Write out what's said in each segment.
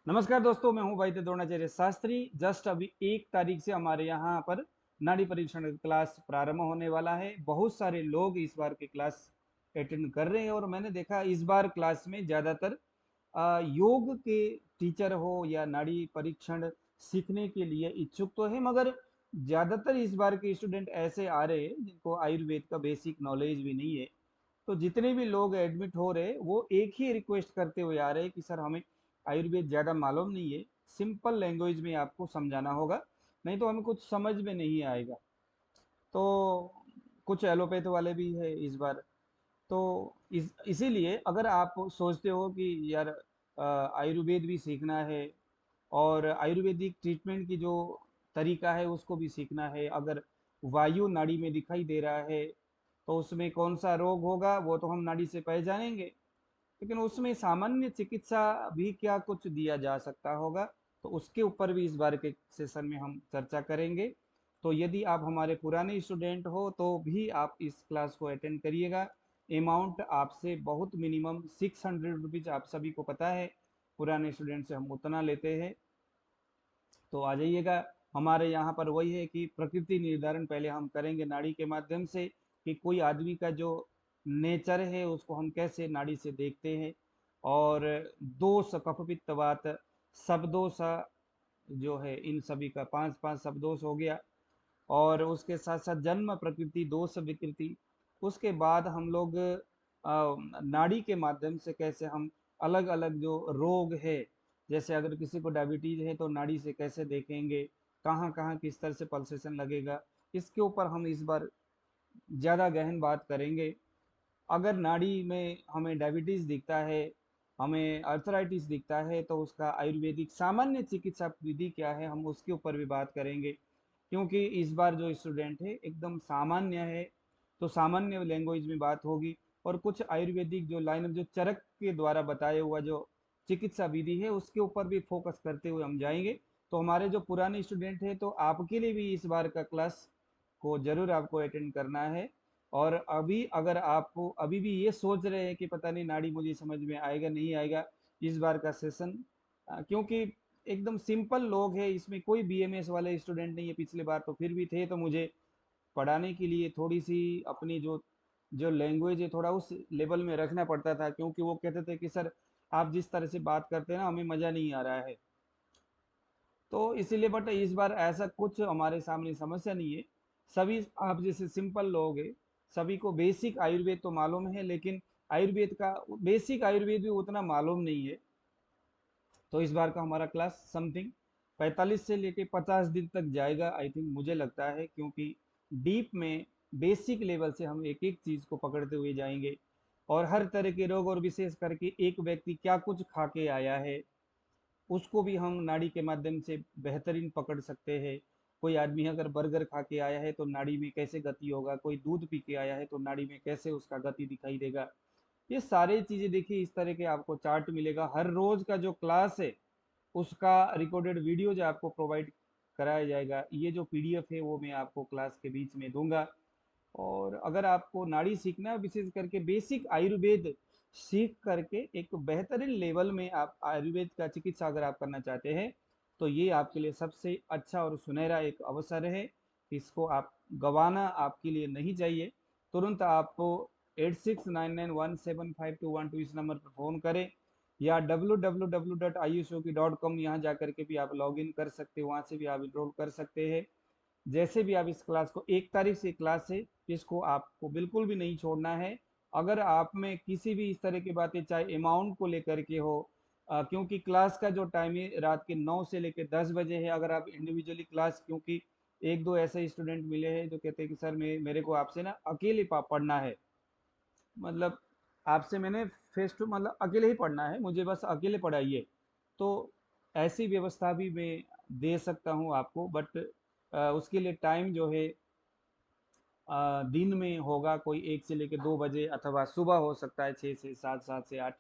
नमस्कार दोस्तों, मैं हूं वैद्य द्रोणाचार्य शास्त्री। जस्ट अभी 1 तारीख से हमारे यहाँ पर नाड़ी परीक्षण क्लास प्रारंभ होने वाला है। बहुत सारे लोग इस बार की क्लास अटेंड कर रहे हैं और मैंने देखा इस बार क्लास में ज़्यादातर योग के टीचर हो या नाड़ी परीक्षण सीखने के लिए इच्छुक तो है, मगर ज़्यादातर इस बार के स्टूडेंट ऐसे आ रहे हैं जिनको आयुर्वेद का बेसिक नॉलेज भी नहीं है। तो जितने भी लोग एडमिट हो रहे वो एक ही रिक्वेस्ट करते हुए आ रहे हैं कि सर हमें आयुर्वेद ज़्यादा मालूम नहीं है, सिंपल लैंग्वेज में आपको समझाना होगा, नहीं तो हमें कुछ समझ में नहीं आएगा। तो कुछ एलोपैथ वाले भी है इस बार। तो इसीलिए अगर आप सोचते हो कि यार आयुर्वेद भी सीखना है और आयुर्वेदिक ट्रीटमेंट की जो तरीका है उसको भी सीखना है, अगर वायु नाड़ी में दिखाई दे रहा है तो उसमें कौन सा रोग होगा वो तो हम नाड़ी से पहचानेंगे, लेकिन उसमें सामान्य चिकित्सा भी क्या कुछ दिया जा सकता होगा, तो उसके ऊपर भी इस बार के सेशन में हम चर्चा करेंगे। तो यदि आप हमारे पुराने स्टूडेंट हो तो भी आप इस क्लास को अटेंड करिएगा। अमाउंट आपसे बहुत मिनिमम 600 रुपीज़, आप सभी को पता है पुराने स्टूडेंट से हम उतना लेते हैं। तो आ जाइएगा। हमारे यहाँ पर वही है कि प्रकृति निर्धारण पहले हम करेंगे नाड़ी के माध्यम से, कि कोई आदमी का जो नेचर है उसको हम कैसे नाड़ी से देखते हैं। और दोष, कफ पित्त वात, शब्दोष जो है, इन सभी का 5 5 शब्दोष हो गया। और उसके साथ साथ जन्म प्रकृति दोष विकृति। उसके बाद हम लोग नाड़ी के माध्यम से कैसे हम अलग अलग जो रोग है, जैसे अगर किसी को डायबिटीज है तो नाड़ी से कैसे देखेंगे, कहाँ कहाँ किस तरह से पल्सेशन लगेगा, इसके ऊपर हम इस बार ज़्यादा गहन बात करेंगे। अगर नाड़ी में हमें डायबिटीज दिखता है, हमें अर्थराइटिस दिखता है, तो उसका आयुर्वेदिक सामान्य चिकित्सा विधि क्या है, हम उसके ऊपर भी बात करेंगे। क्योंकि इस बार जो स्टूडेंट है एकदम सामान्य है, तो सामान्य लैंग्वेज में बात होगी। और कुछ आयुर्वेदिक जो लाइन जो चरक के द्वारा बताया हुआ जो चिकित्सा विधि है उसके ऊपर भी फोकस करते हुए हम जाएंगे। तो हमारे जो पुराने स्टूडेंट हैं तो आपके लिए भी इस बार का क्लास को जरूर आपको अटेंड करना है। और अभी अगर आप अभी भी ये सोच रहे हैं कि पता नहीं नाड़ी मुझे समझ में आएगा नहीं आएगा इस बार का सेशन, क्योंकि एकदम सिंपल लोग हैं, इसमें कोई बीएमएस वाले स्टूडेंट नहीं है। पिछले बार तो फिर भी थे, तो मुझे पढ़ाने के लिए थोड़ी सी अपनी जो जो लैंग्वेज है थोड़ा उस लेवल में रखना पड़ता था, क्योंकि वो कहते थे कि सर आप जिस तरह से बात करते हैं ना हमें मज़ा नहीं आ रहा है। तो इसीलिए बट इस बार ऐसा कुछ हमारे सामने समस्या नहीं है। सभी आप जैसे सिंपल लोग हैं, सभी को बेसिक आयुर्वेद तो मालूम है, लेकिन आयुर्वेद का बेसिक आयुर्वेद भी उतना मालूम नहीं है। तो इस बार का हमारा क्लास समथिंग 45 से लेके 50 दिन तक जाएगा आई थिंक, मुझे लगता है, क्योंकि डीप में बेसिक लेवल से हम एक एक चीज़ को पकड़ते हुए जाएंगे। और हर तरह के रोग, और विशेष करके एक व्यक्ति क्या कुछ खा के आया है उसको भी हम नाड़ी के माध्यम से बेहतरीन पकड़ सकते हैं। कोई आदमी अगर बर्गर खा के आया है तो नाड़ी में कैसे गति होगा, कोई दूध पी के आया है तो नाड़ी में कैसे उसका गति दिखाई देगा। ये सारी चीज़ें देखिए, इस तरह के आपको चार्ट मिलेगा। हर रोज का जो क्लास है उसका रिकॉर्डेड वीडियो जो आपको प्रोवाइड कराया जाएगा, ये जो पीडीएफ है वो मैं आपको क्लास के बीच में दूंगा। और अगर आपको नाड़ी सीखना है, विशेष करके बेसिक आयुर्वेद सीख करके एक बेहतरीन लेवल में आप आयुर्वेद का चिकित्सा अगर आप करना चाहते हैं, तो ये आपके लिए सबसे अच्छा और सुनहरा एक अवसर है। इसको आप गंवाना आपके लिए नहीं चाहिए। तुरंत आपको 8699175212 इस नंबर पर फ़ोन करें, या www.ayushyogi.com यहाँ जा करके भी आप लॉगिन कर सकते हो, वहाँ से भी आप इनरोल कर सकते हैं। जैसे भी आप इस क्लास को 1 तारीख से क्लास है, इसको आपको बिल्कुल भी नहीं छोड़ना है। अगर आप में किसी भी इस तरह की बातें, चाहे अमाउंट को लेकर के हो, क्योंकि क्लास का जो टाइम है रात के 9 से लेकर 10 बजे है। अगर आप इंडिविजुअली क्लास, क्योंकि एक दो ऐसे स्टूडेंट मिले हैं जो कहते हैं कि सर मेरे को आपसे ना अकेले पढ़ना है, मतलब आपसे मैंने फेस टू मतलब अकेले ही पढ़ना है, मुझे बस अकेले पढ़ाइए। तो ऐसी व्यवस्था भी मैं दे सकता हूँ आपको, बट उसके लिए टाइम जो है दिन में होगा, कोई 1 से लेकर 2 बजे, अथवा सुबह हो सकता है 6 से 7, 7 से 8।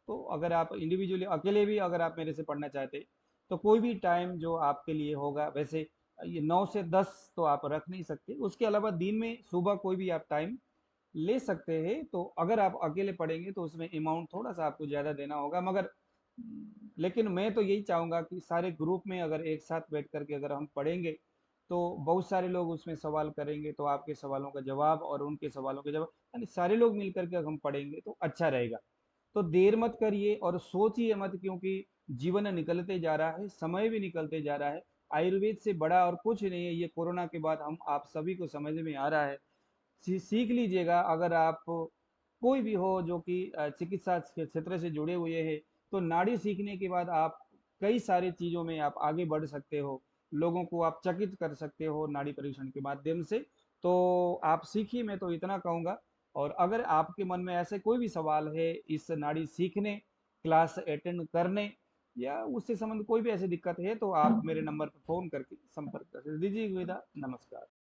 तो अगर आप इंडिविजुअली अकेले भी अगर आप मेरे से पढ़ना चाहते, तो कोई भी टाइम जो आपके लिए होगा। वैसे ये 9 से 10 तो आप रख नहीं सकते, उसके अलावा दिन में सुबह कोई भी आप टाइम ले सकते हैं। तो अगर आप अकेले पढ़ेंगे तो उसमें अमाउंट थोड़ा सा आपको ज़्यादा देना होगा, मगर लेकिन मैं तो यही चाहूँगा कि सारे ग्रुप में अगर एक साथ बैठ कर के अगर हम पढ़ेंगे, तो बहुत सारे लोग उसमें सवाल करेंगे, तो आपके सवालों का जवाब और उनके सवालों के जवाब, यानी सारे लोग मिल कर के अगर हम पढ़ेंगे तो अच्छा रहेगा। तो देर मत करिए और सोचिए मत, क्योंकि जीवन निकलते जा रहा है, समय भी निकलते जा रहा है। आयुर्वेद से बड़ा और कुछ नहीं है, ये कोरोना के बाद हम आप सभी को समझ में आ रहा है। सीख लीजिएगा, अगर आप कोई भी हो जो कि चिकित्सा के क्षेत्र से जुड़े हुए हैं, तो नाड़ी सीखने के बाद आप कई सारी चीज़ों में आप आगे बढ़ सकते हो, लोगों को आप चकित कर सकते हो नाड़ी परीक्षण के माध्यम से। तो आप सीखिए, मैं तो इतना कहूँगा। और अगर आपके मन में ऐसे कोई भी सवाल है इस नाड़ी सीखने, क्लास अटेंड करने या उससे संबंधित कोई भी ऐसी दिक्कत है, तो आप मेरे नंबर पर फ़ोन करके संपर्क कर दीजिए। विदा, नमस्कार।